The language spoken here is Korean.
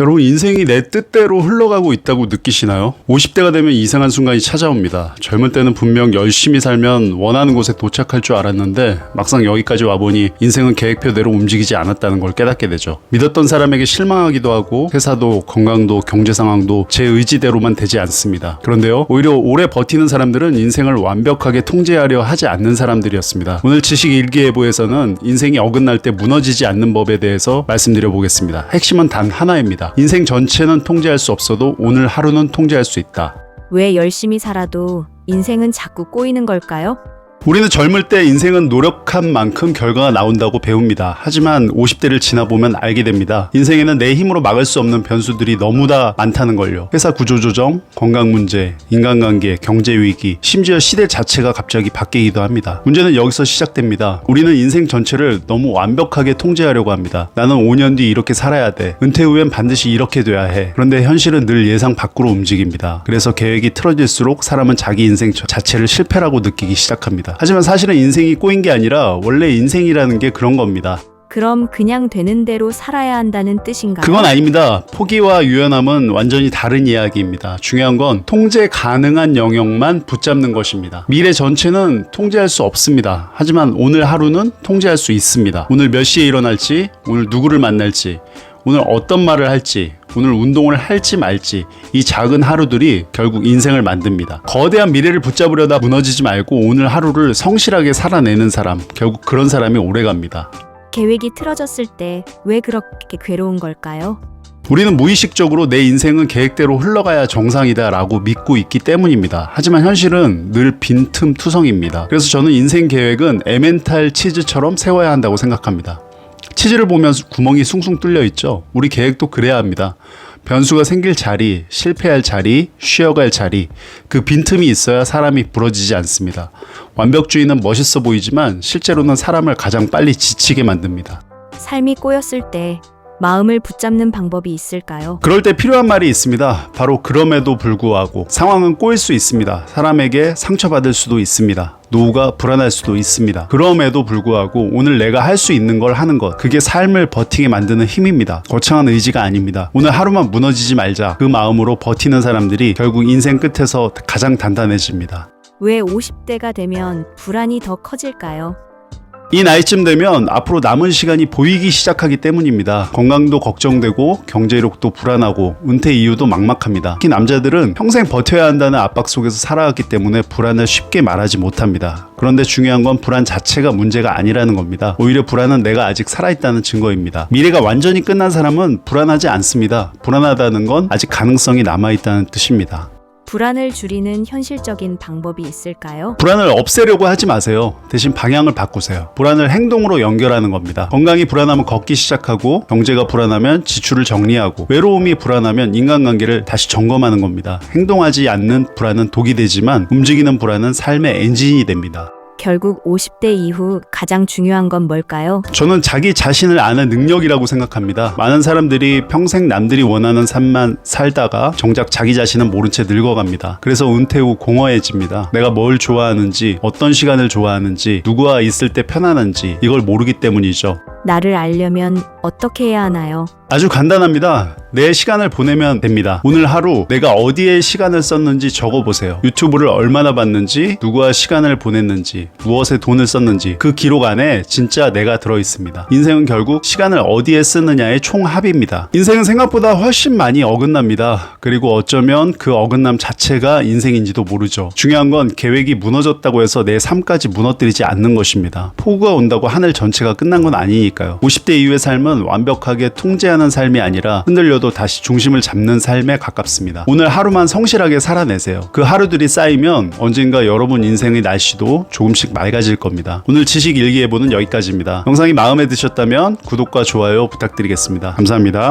여러분, 인생이 내 뜻대로 흘러가고 있다고 느끼시나요? 50대가 되면 이상한 순간이 찾아옵니다. 젊을 때는 분명 열심히 살면 원하는 곳에 도착할 줄 알았는데 막상 여기까지 와보니 인생은 계획표대로 움직이지 않았다는 걸 깨닫게 되죠. 믿었던 사람에게 실망하기도 하고 회사도 건강도 경제 상황도 제 의지대로만 되지 않습니다. 그런데요, 오히려 오래 버티는 사람들은 인생을 완벽하게 통제하려 하지 않는 사람들이었습니다. 오늘 지식일기예보에서는 인생이 어긋날 때 무너지지 않는 법에 대해서 말씀드려 보겠습니다. 핵심은 단 하나입니다. 인생 전체는 통제할 수 없어도 오늘 하루는 통제할 수 있다. 왜 열심히 살아도 인생은 자꾸 꼬이는 걸까요? 우리는 젊을 때 인생은 노력한 만큼 결과가 나온다고 배웁니다. 하지만 50대를 지나보면 알게 됩니다. 인생에는 내 힘으로 막을 수 없는 변수들이 너무나 많다는 걸요. 회사 구조조정, 건강 문제, 인간관계, 경제 위기, 심지어 시대 자체가 갑자기 바뀌기도 합니다. 문제는 여기서 시작됩니다. 우리는 인생 전체를 너무 완벽하게 통제하려고 합니다. 나는 5년 뒤 이렇게 살아야 돼. 은퇴 후엔 반드시 이렇게 돼야 해. 그런데 현실은 늘 예상 밖으로 움직입니다. 그래서 계획이 틀어질수록 사람은 자기 인생 자체를 실패라고 느끼기 시작합니다. 하지만 사실은 인생이 꼬인 게 아니라 원래 인생이라는 게 그런 겁니다. 그럼 그냥 되는 대로 살아야 한다는 뜻인가요? 그건 아닙니다. 포기와 유연함은 완전히 다른 이야기입니다. 중요한 건 통제 가능한 영역만 붙잡는 것입니다. 미래 전체는 통제할 수 없습니다. 하지만 오늘 하루는 통제할 수 있습니다. 오늘 몇 시에 일어날지, 오늘 누구를 만날지, 오늘 어떤 말을 할지, 오늘 운동을 할지 말지, 이 작은 하루들이 결국 인생을 만듭니다. 거대한 미래를 붙잡으려다 무너지지 말고 오늘 하루를 성실하게 살아내는 사람, 결국 그런 사람이 오래갑니다. 계획이 틀어졌을 때 왜 그렇게 괴로운 걸까요? 우리는 무의식적으로 내 인생은 계획대로 흘러가야 정상이다 라고 믿고 있기 때문입니다. 하지만 현실은 늘 빈틈투성입니다. 그래서 저는 인생 계획은 에멘탈 치즈처럼 세워야 한다고 생각합니다. 치즈를 보면 구멍이 숭숭 뚫려 있죠. 우리 계획도 그래야 합니다. 변수가 생길 자리, 실패할 자리, 쉬어갈 자리, 그 빈틈이 있어야 사람이 부러지지 않습니다. 완벽주의는 멋있어 보이지만 실제로는 사람을 가장 빨리 지치게 만듭니다. 삶이 꼬였을 때 마음을 붙잡는 방법이 있을까요? 그럴 때 필요한 말이 있습니다. 바로 그럼에도 불구하고. 상황은 꼬일 수 있습니다. 사람에게 상처받을 수도 있습니다. 노후가 불안할 수도 있습니다. 그럼에도 불구하고 오늘 내가 할 수 있는 걸 하는 것, 그게 삶을 버티게 만드는 힘입니다. 거창한 의지가 아닙니다. 오늘 하루만 무너지지 말자, 그 마음으로 버티는 사람들이 결국 인생 끝에서 가장 단단해집니다. 왜 50대가 되면 불안이 더 커질까요? 이 나이쯤 되면 앞으로 남은 시간이 보이기 시작하기 때문입니다. 건강도 걱정되고 경제력도 불안하고 은퇴 이후도 막막합니다. 특히 남자들은 평생 버텨야 한다는 압박 속에서 살아왔기 때문에 불안을 쉽게 말하지 못합니다. 그런데 중요한 건 불안 자체가 문제가 아니라는 겁니다. 오히려 불안은 내가 아직 살아있다는 증거입니다. 미래가 완전히 끝난 사람은 불안하지 않습니다. 불안하다는 건 아직 가능성이 남아있다는 뜻입니다. 불안을 줄이는 현실적인 방법이 있을까요? 불안을 없애려고 하지 마세요. 대신 방향을 바꾸세요. 불안을 행동으로 연결하는 겁니다. 건강이 불안하면 걷기 시작하고, 경제가 불안하면 지출을 정리하고, 외로움이 불안하면 인간관계를 다시 점검하는 겁니다. 행동하지 않는 불안은 독이 되지만 움직이는 불안은 삶의 엔진이 됩니다. 결국 50대 이후 가장 중요한 건 뭘까요? 저는 자기 자신을 아는 능력이라고 생각합니다. 많은 사람들이 평생 남들이 원하는 삶만 살다가 정작 자기 자신은 모른 채 늙어갑니다. 그래서 은퇴 후 공허해집니다. 내가 뭘 좋아하는지, 어떤 시간을 좋아하는지, 누구와 있을 때 편안한지 이걸 모르기 때문이죠. 나를 알려면 어떻게 해야 하나요? 아주 간단합니다. 내 시간을 보내면 됩니다. 오늘 하루 내가 어디에 시간을 썼는지 적어보세요. 유튜브를 얼마나 봤는지, 누구와 시간을 보냈는지, 무엇에 돈을 썼는지 그 기록 안에 진짜 내가 들어있습니다. 인생은 결국 시간을 어디에 쓰느냐의 총합입니다. 인생은 생각보다 훨씬 많이 어긋납니다. 그리고 어쩌면 그 어긋남 자체가 인생인지도 모르죠. 중요한 건 계획이 무너졌다고 해서 내 삶까지 무너뜨리지 않는 것입니다. 폭우가 온다고 하늘 전체가 끝난 건 아니니까요. 50대 이후의 삶은 완벽하게 통제하는 삶이 아니라 흔들려도 다시 중심을 잡는 삶에 가깝습니다. 오늘 하루만 성실하게 살아내세요. 그 하루들이 쌓이면 언젠가 여러분 인생의 날씨도 조금씩 맑아질 겁니다. 오늘 지식일기예보는 여기까지입니다. 영상이 마음에 드셨다면 구독과 좋아요 부탁드리겠습니다. 감사합니다.